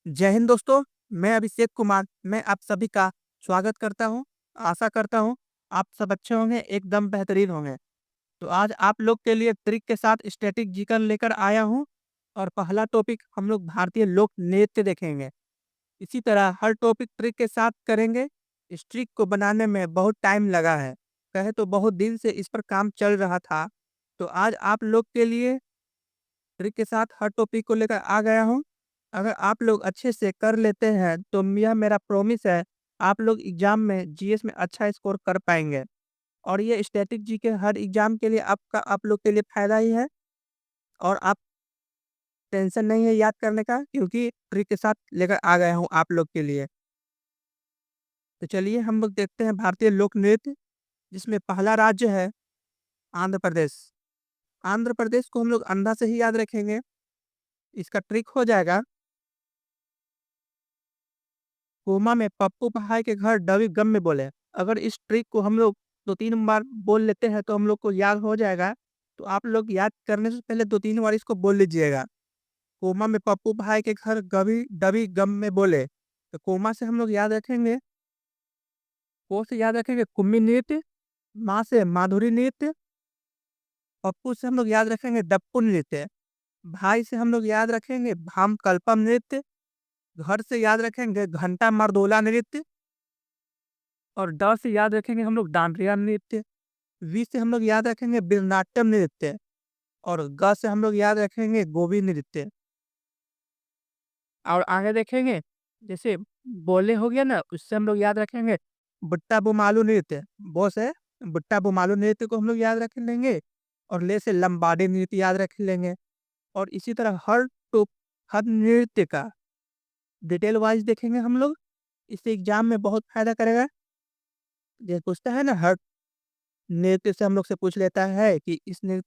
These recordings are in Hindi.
जय हिंद दोस्तों। मैं अभिषेक कुमार मैं आप सभी का स्वागत करता हूं। आशा करता हूं आप सब अच्छे होंगे, एकदम बेहतरीन होंगे। तो आज आप लोग के लिए ट्रिक के साथ स्टैटिक जीकन लेकर आया हूं। और पहला टॉपिक हम लोग भारतीय लोक नृत्य देखेंगे। इसी तरह हर टॉपिक ट्रिक के साथ करेंगे। इस ट्रिक को बनाने में बहुत टाइम लगा है, कहे तो बहुत दिन से इस पर काम चल रहा था। तो आज आप लोग के लिए ट्रिक के साथ हर टॉपिक को लेकर आ गया हूँ। अगर आप लोग अच्छे से कर लेते हैं तो यह मेरा प्रॉमिस है, आप लोग एग्जाम में जीएस में अच्छा स्कोर कर पाएंगे। और ये स्टैटिक जी के हर एग्जाम के लिए आप लोग के लिए फायदा ही है। और आप टेंशन नहीं है याद करने का, क्योंकि ट्रिक के साथ लेकर आ गया हूँ आप लोग के लिए। तो चलिए हम लोग देखते हैं भारतीय लोक नृत्य, जिसमें पहला राज्य है आंध्र प्रदेश। आंध्र प्रदेश को हम लोग अंधा से ही याद रखेंगे। इसका ट्रिक हो जाएगा, कोमा में पप्पू पहाड़ के घर डबी गम में बोले। अगर इस ट्रिक को हम लोग 2-3 बार बोल लेते हैं तो हम लोग को याद हो जाएगा। तो आप लोग याद करने से पहले 2-3 बार इसको बोल लीजिएगा। कोमा में पप्पू भाई के घर गबी डबी गम में बोले। तो कोमा से हम लोग याद रखेंगे, को से याद रखेंगे कुम्मी नृत्य, माँ से माधुरी नृत्य, पप्पू से हम लोग याद रखेंगे डप्पू नृत्य, भाई से हम लोग याद रखेंगे भाम कल्पम नृत्य, घर से याद रखेंगे घंटा मर्दोला नृत्य, और ड से याद रखेंगे हम लोग डांडिया नृत्य, वी से हम लोग याद रखेंगे बिरनाट्यम नृत्य, और ग से हम लोग याद रखेंगे गोवी नृत्य। और आगे देखेंगे, जैसे बोले हो गया ना, उससे हम लोग याद रखेंगे बुट्टा बुमालू नृत्य। बो से बुट्टा बुमालू नृत्य को हम लोग याद रख लेंगे। और ले से लंबाडी नृत्य याद रख लेंगे। और इसी तरह हर नृत्य का डिटेल वाइज देखेंगे हम लोग। इससे एग्जाम में बहुत फायदा करेगा। जैसे पूछता है ना, हर नृत्य से हम लोग से पूछ लेता है कि इस नृत्य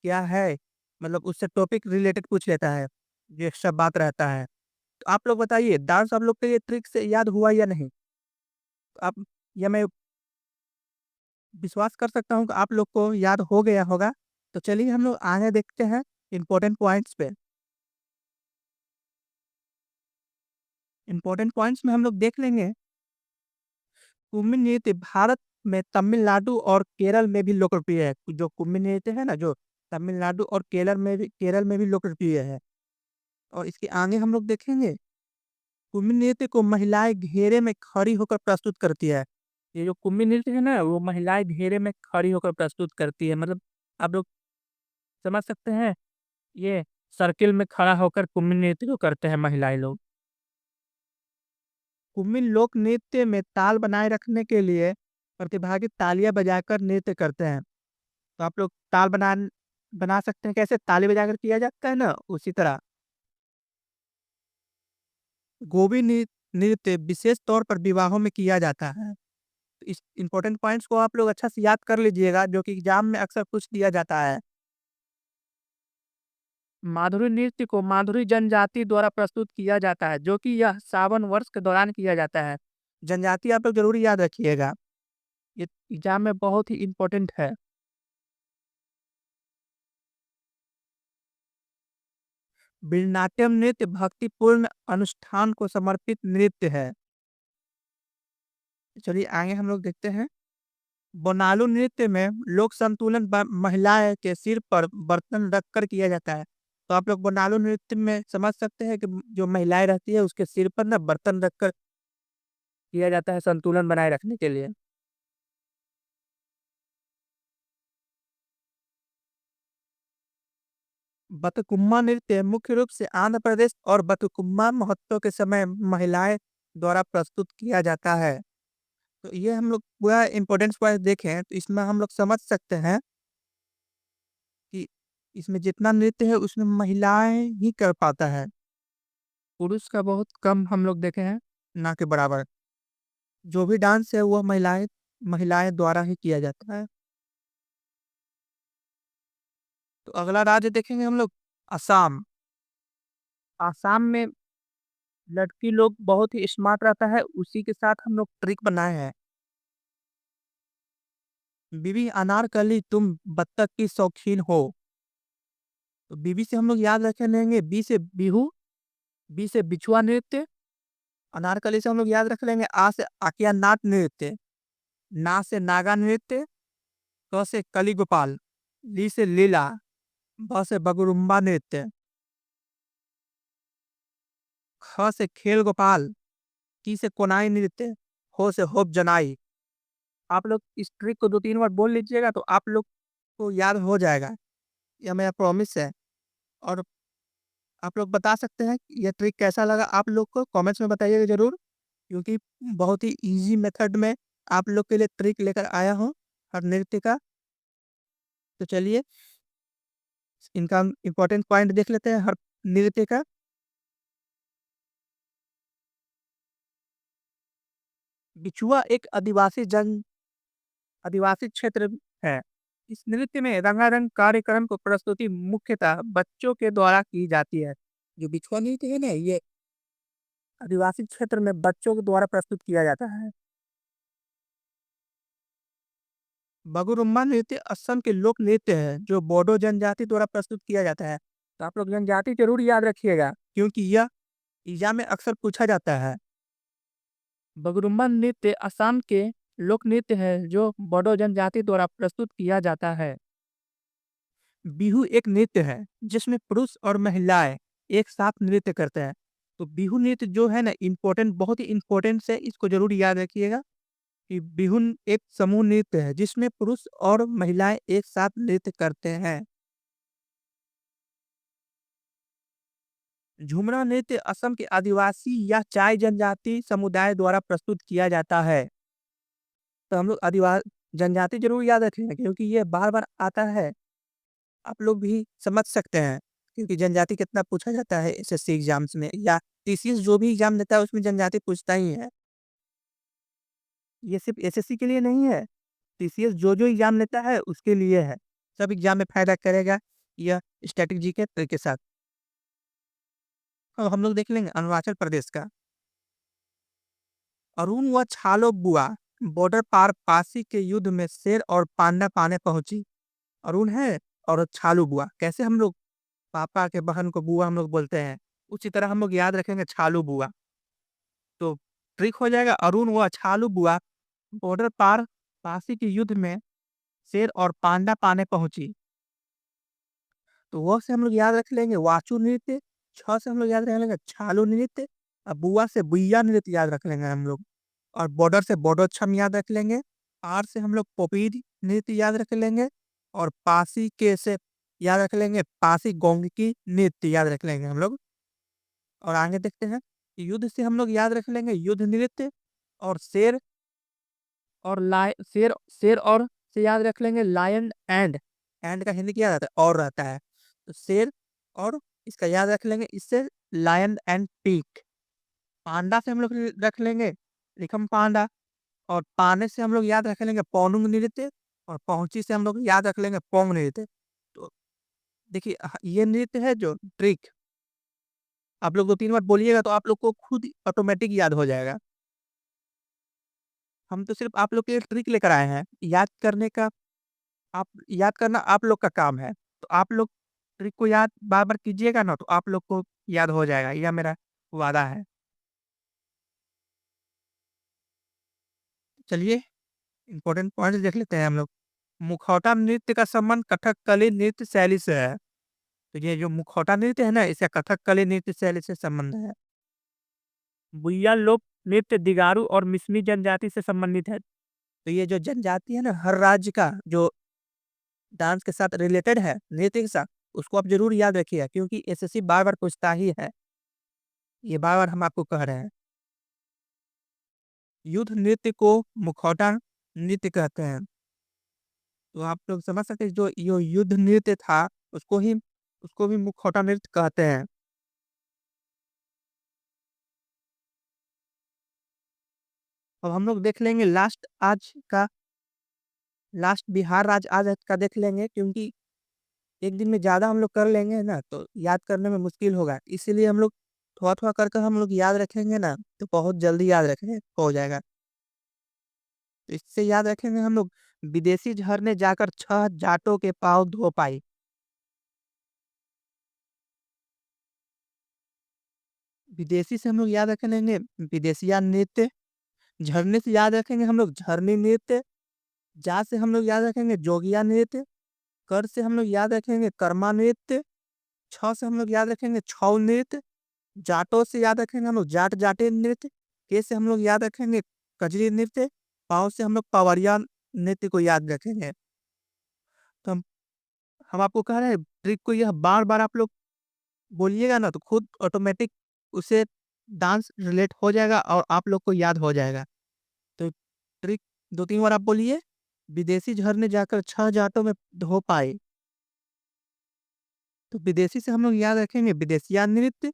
क्या है, मतलब उससे टॉपिक रिलेटेड पूछ लेता है। ये सब बात रहता है। तो आप लोग बताइए, डांस आप लोग के ये ट्रिक से याद हुआ या नहीं? आप, या मैं विश्वास कर सकता हूँ कि आप लोग को याद हो गया होगा। तो चलिए हम लोग आगे देखते हैं इम्पोर्टेंट पॉइंट्स पे। इम्पोर्टेंट पॉइंट्स में हम लोग देख लेंगे, कुम्मी नृत्य भारत में तमिलनाडु और केरल में भी लोकप्रिय है। जो कुम्मी नृत्य है ना, जो तमिलनाडु और केरल में भी लोकप्रिय है। और इसके आगे हम लोग देखेंगे, कुम्मी नृत्य को महिलाएं घेरे में खड़ी होकर प्रस्तुत करती है। ये जो कुम्मी नृत्य है ना, वो महिलाएं घेरे में खड़ी होकर प्रस्तुत करती है। मतलब आप लोग समझ सकते हैं, ये सर्किल में खड़ा होकर कुम्मी नृत्य को करते हैं महिलाएं लोग। कुम्मी लोक नृत्य में ताल बनाए रखने के लिए प्रतिभागी तालियां बजाकर नृत्य करते हैं। तो आप लोग ताल बना सकते हैं, कैसे ताली बजाकर किया जाता है ना, उसी तरह गोवी नृत्य विशेष तौर पर विवाहों में किया जाता है। तो इस इंपॉर्टेंट पॉइंट्स को आप लोग अच्छा से याद कर लीजिएगा, जो कि एग्जाम में अक्सर पूछ दिया जाता है। माधुरी नृत्य को माधुरी जनजाति द्वारा प्रस्तुत किया जाता है, जो कि यह सावन वर्ष के दौरान किया जाता है। जनजाति आप लोग जरूर याद रखिएगा, ये एग्जाम में बहुत ही इम्पोर्टेंट है। बिरनाट्यम नृत्य भक्तिपूर्ण अनुष्ठान को समर्पित नृत्य है। चलिए आगे हम लोग देखते हैं, बोनालू नृत्य में लोक संतुलन महिलाएं के सिर पर बर्तन रखकर किया जाता है। तो आप लोग बोनालू नृत्य में समझ सकते हैं कि जो महिलाएं रहती है उसके सिर पर ना बर्तन रखकर किया जाता है, संतुलन बनाए रखने के लिए। बतकुम्मा नृत्य मुख्य रूप से आंध्र प्रदेश और बतुकुम्मा महोत्सव के समय महिलाएं द्वारा प्रस्तुत किया जाता है। तो ये हम लोग पूरा इम्पोर्टेंस वाइज देखें तो इसमें हम लोग समझ सकते हैं कि इसमें जितना नृत्य है उसमें महिलाएं ही कर पाता है, पुरुष का बहुत कम हम लोग देखे हैं, ना के बराबर। जो भी डांस है वो महिलाएं महिलाएं द्वारा ही किया जाता है। तो अगला राज्य देखेंगे हम लोग, असम। आसाम में लड़की लोग बहुत ही स्मार्ट रहता है, उसी के साथ हम लोग ट्रिक बनाए हैं। बीबी अनारकली तुम बत्तख की शौकीन हो। तो बीबी से हम लोग याद रखे लेंगे बी से बिहू, बी से बिछुआ नृत्य। अनारकली से हम लोग याद रख लेंगे आ से आकिया नाट नृत्य। ना से नागा नृत्य। क से कली गोपाल। ली से लीला। ब से बगुरुम्बा नृत्य। ख से खेल गोपाल। टी से कोनाई नृत्य। हो से होप जनाई। आप लोग इस ट्रिक को 2-3 बार बोल लीजिएगा तो आप लोग को याद हो जाएगा। यह मेरा प्रॉमिस है। और आप लोग बता सकते हैं कि यह ट्रिक कैसा लगा आप लोग को कमेंट्स में बताइएगा ज़रूर, क्योंकि बहुत ही ईज़ी मेथड में आप लोग के लिए ट्रिक लेकर आया हूँ हर नृत्य का। तो चलिए इनका इम्पोर्टेंट पॉइंट देख लेते हैं हर नृत्य का। बिछुआ एक आदिवासी क्षेत्र है। इस नृत्य में रंगारंग कार्यक्रम को प्रस्तुति मुख्यतः बच्चों के द्वारा की जाती है। जो बिछुआ नृत्य है ना, ये आदिवासी क्षेत्र में बच्चों के द्वारा प्रस्तुत किया जाता है। बगुरुम्बा नृत्य असम के लोक नृत्य है जो बोडो जनजाति द्वारा प्रस्तुत किया जाता है। तो आप लोग जनजाति जरूर याद रखिएगा, क्योंकि यह एग्जाम में अक्सर पूछा जाता है। बगुरुम्बा नृत्य असम के लोक नृत्य है जो बोडो जनजाति द्वारा प्रस्तुत किया जाता है। बिहू एक नृत्य है जिसमें पुरुष और महिलाएं एक साथ नृत्य करते हैं। तो बिहू नृत्य जो है ना, इम्पोर्टेंट, बहुत ही इम्पोर्टेंट है, इसको जरूर याद रखिएगा कि बिहू एक समूह नृत्य है जिसमें पुरुष और महिलाएं एक साथ नृत्य करते हैं। झुमरा नृत्य असम के आदिवासी या चाय जनजाति समुदाय द्वारा प्रस्तुत किया जाता है। तो हम लोग आदिवासी जनजाति जरूर याद रखेंगे, क्योंकि ये बार बार आता है। आप लोग भी समझ सकते हैं, क्योंकि जनजाति कितना पूछा जाता है एसएससी एग्जाम्स में, या टीसीएस जो भी एग्जाम देता है उसमें जनजाति पूछता ही है। ये सिर्फ एसएससी के लिए नहीं है, टीसीएस जो जो एग्जाम लेता है उसके लिए है। सब एग्जाम में फायदा करेगा यह स्ट्रेटेजी के ट्रिक के साथ। अब हम लोग देख लेंगे अरुणाचल प्रदेश का। अरुण व छालो बुआ बॉर्डर पार पासी के युद्ध में शेर और पांडा पाने पहुंची। अरुण है और छालू बुआ, कैसे हम लोग पापा के बहन को बुआ हम लोग बोलते हैं, उसी तरह हम लोग याद रखेंगे छालू बुआ। तो ट्रिक हो जाएगा अरुण व छालू बुआ बॉर्डर पार पासी के युद्ध में शेर और पांडा पाने पहुंची। तो वह से हम लोग याद रख लेंगे वाचु नृत्य। छ से हम लोग याद रख लेंगे छालू नृत्य। और बुआ से बुइया नृत्य याद रख लेंगे हम लोग। और बॉर्डर से बॉर्डर याद रख लेंगे। आर से हम लोग पोपीद नृत्य याद रख लेंगे। और पासी के से याद रख लेंगे पासी गोंग की नृत्य याद रख लेंगे हम लोग। और आगे देखते हैं, युद्ध से हम लोग याद रख लेंगे युद्ध नृत्य। और शेर और लाय शेर शेर और से याद रख लेंगे लायन एंड का हिंदी क्या रहता है, और रहता है। तो शेर और इसका याद रख लेंगे, इससे लायन एंड पीक। पांडा से हम लोग रख लेंगे रिखम पांडा। और पाने से हम लोग याद रख लेंगे पौनुंग नृत्य। और पहुंची से हम लोग याद रख लेंगे पोंग नृत्य। तो देखिए ये नृत्य है जो ट्रिक आप लोग 2-3 बार बोलिएगा तो आप लोग को खुद ऑटोमेटिक याद हो जाएगा। हम तो सिर्फ आप लोग के लिए ट्रिक लेकर आए हैं, याद करने का आप याद करना आप लोग का काम है। तो आप लोग ट्रिक को याद बार-बार कीजिएगा ना, तो आप लोग को याद हो जाएगा, यह मेरा वादा है। चलिए इम्पोर्टेंट पॉइंट्स देख लेते हैं हम लोग। मुखौटा नृत्य का संबंध कथकली नृत्य शैली से है। तो ये जो मुखौटा नृत्य है ना, इसका कथकली नृत्य शैली से संबंध है। बुइया लोक नृत्य दिगारू और मिसमी जनजाति से संबंधित है। तो ये जो जनजाति है ना, हर राज्य का जो डांस के साथ रिलेटेड है, नृत्य के साथ, उसको आप ज़रूर याद रखिएगा, क्योंकि एसएससी बार-बार पूछता ही है। ये बार-बार हम आपको कह रहे हैं। युद्ध नृत्य को मुखौटा नृत्य कहते हैं। तो आप लोग समझ सकते हैं, जो यो युद्ध नृत्य था, उसको भी मुखौटा नृत्य कहते हैं। अब हम लोग देख लेंगे लास्ट बिहार राज्य आज का देख लेंगे, क्योंकि एक दिन में ज़्यादा हम लोग कर लेंगे ना तो याद करने में मुश्किल होगा। इसीलिए हम लोग थोड़ा-थोड़ा कर कर हम लोग याद रखेंगे ना, तो बहुत जल्दी याद रखने हो जाएगा। तो इससे याद रखेंगे हम लोग, विदेशी झरने जाकर 6 जाटों के पाँव धो पाई। विदेशी से हम लोग याद रखेंगे विदेशिया नृत्य। झरने से याद रखेंगे हम लोग झरनी नृत्य। जा से हम लोग याद रखेंगे जोगिया नृत्य। कर से हम लोग याद रखेंगे कर्मा नृत्य। छ से हम लोग याद रखेंगे छऊ नृत्य। जाटों से याद रखेंगे हम लोग जाट जाटे नृत्य। के से हम लोग याद रखेंगे कजरी नृत्य। पाँव से हम लोग पवरिया नृत्य को याद रखेंगे। तो हम आपको कह रहे हैं ट्रिक को यह बार बार आप लोग बोलिएगा ना तो खुद ऑटोमेटिक उसे डांस रिलेट हो जाएगा और आप लोग को याद हो जाएगा। तो ट्रिक 2-3 बार आप बोलिए। विदेशी झरने जाकर 6 जाटों में धो पाए। तो विदेशी से हम लोग याद रखेंगे विदेशिया नृत्य।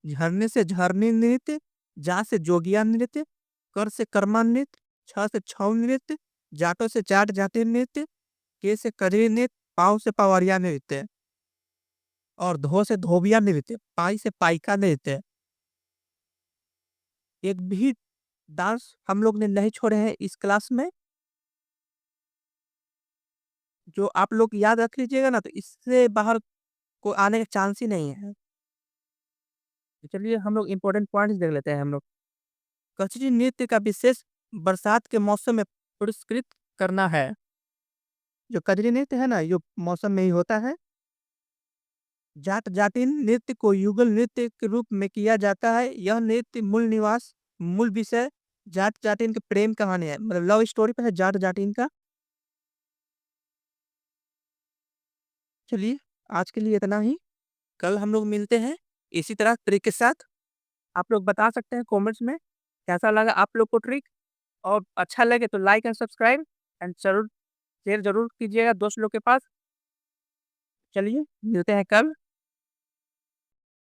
झरने से झरनी नृत्य। जा से जोगिया नृत्य। कर से कर्मा नृत्य। छ से छऊ नृत्य। जाटों से जाट जाति नृत्य। के से कजरी नृत्य। पाँव से पवरिया नृत्य और धो से धोबिया नृत्य। पाई से पाइका नृत्य। एक भी डांस हम लोग ने नहीं छोड़े हैं इस क्लास में। जो आप लोग याद रख लीजिएगा ना तो इससे बाहर को आने का चांस ही नहीं है। तो चलिए हम लोग इम्पोर्टेंट पॉइंट्स देख लेते हैं हम लोग। कजरी नृत्य का विशेष बरसात के मौसम में पुरस्कृत करना है। जो कजरी नृत्य है ना ये मौसम में ही होता है। जाट जाटिन नृत्य को युगल नृत्य के रूप में किया जाता है। यह नृत्य मूल विषय जाट जाटिन के प्रेम कहानी है, मतलब लव स्टोरी पे है जाट जाटिन का। चलिए आज के लिए इतना ही। कल हम लोग मिलते हैं इसी तरह ट्रिक के साथ। आप लोग बता सकते हैं कमेंट्स में कैसा लगा आप लोग को ट्रिक। और अच्छा लगे तो लाइक एंड सब्सक्राइब एंड जरूर शेयर जरूर कीजिएगा दोस्त लोग के पास। चलिए मिलते हैं कल।